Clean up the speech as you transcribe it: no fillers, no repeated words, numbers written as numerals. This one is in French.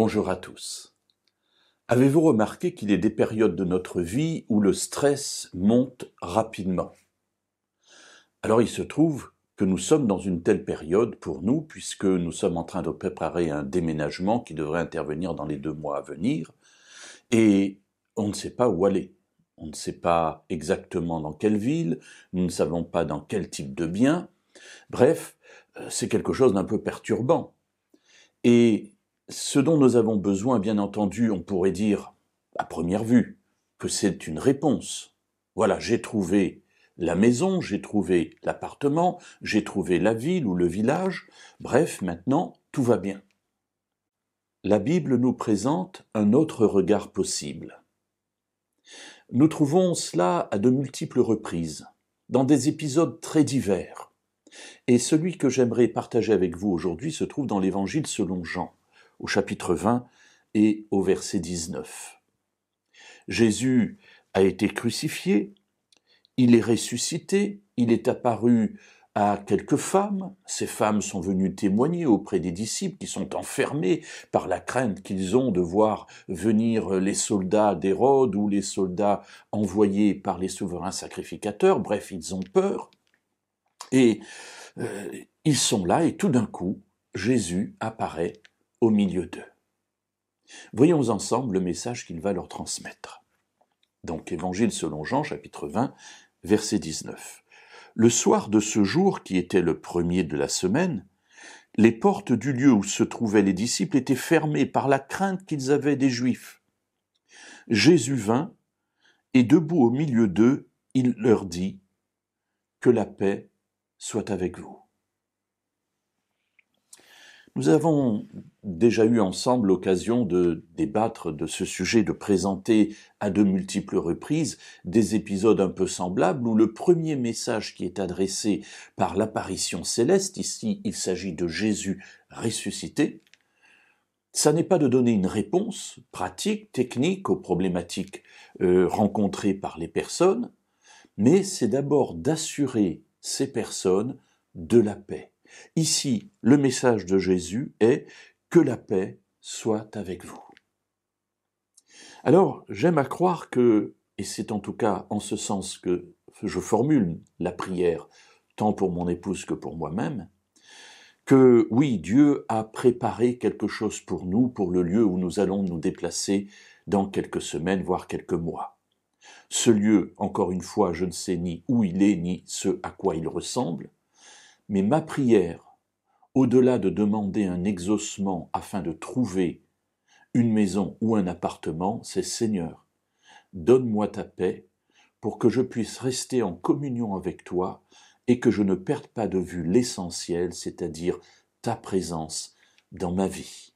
Bonjour à tous. Avez-vous remarqué qu'il est des périodes de notre vie où le stress monte rapidement? Alors il se trouve que nous sommes dans une telle période pour nous, puisque nous sommes en train de préparer un déménagement qui devrait intervenir dans les 2 mois à venir, et on ne sait pas où aller. On ne sait pas exactement dans quelle ville, nous ne savons pas dans quel type de bien. Bref, c'est quelque chose d'un peu perturbant. Et ce dont nous avons besoin, bien entendu, on pourrait dire, à première vue, que c'est une réponse. Voilà, j'ai trouvé la maison, j'ai trouvé l'appartement, j'ai trouvé la ville ou le village, bref, maintenant, tout va bien. La Bible nous présente un autre regard possible. Nous trouvons cela à de multiples reprises, dans des épisodes très divers. Et celui que j'aimerais partager avec vous aujourd'hui se trouve dans l'Évangile selon Jean, au chapitre 20 et au verset 19. Jésus a été crucifié, il est ressuscité, il est apparu à quelques femmes, ces femmes sont venues témoigner auprès des disciples qui sont enfermés par la crainte qu'ils ont de voir venir les soldats d'Hérode ou les soldats envoyés par les souverains sacrificateurs, bref, ils ont peur, et ils sont là et tout d'un coup, Jésus apparaît au milieu d'eux. Voyons ensemble le message qu'il va leur transmettre. Donc, Évangile selon Jean, chapitre 20, verset 19. Le soir de ce jour, qui était le premier de la semaine, les portes du lieu où se trouvaient les disciples étaient fermées par la crainte qu'ils avaient des Juifs. Jésus vint, et debout au milieu d'eux, il leur dit « Que la paix soit avec vous ». Nous avons déjà eu ensemble l'occasion de débattre de ce sujet, de présenter à de multiples reprises des épisodes un peu semblables où le premier message qui est adressé par l'apparition céleste, ici il s'agit de Jésus ressuscité, ça n'est pas de donner une réponse pratique, technique aux problématiques rencontrées par les personnes, mais c'est d'abord d'assurer ces personnes de la paix. Ici, le message de Jésus est « que la paix soit avec vous ». Alors, j'aime à croire que, et c'est en tout cas en ce sens que je formule la prière, tant pour mon épouse que pour moi-même, que oui, Dieu a préparé quelque chose pour nous, pour le lieu où nous allons nous déplacer dans quelques semaines, voire quelques mois. Ce lieu, encore une fois, je ne sais ni où il est, ni ce à quoi il ressemble, mais ma prière, au-delà de demander un exaucement afin de trouver une maison ou un appartement, c'est « Seigneur, donne-moi ta paix pour que je puisse rester en communion avec toi et que je ne perde pas de vue l'essentiel, c'est-à-dire ta présence dans ma vie ».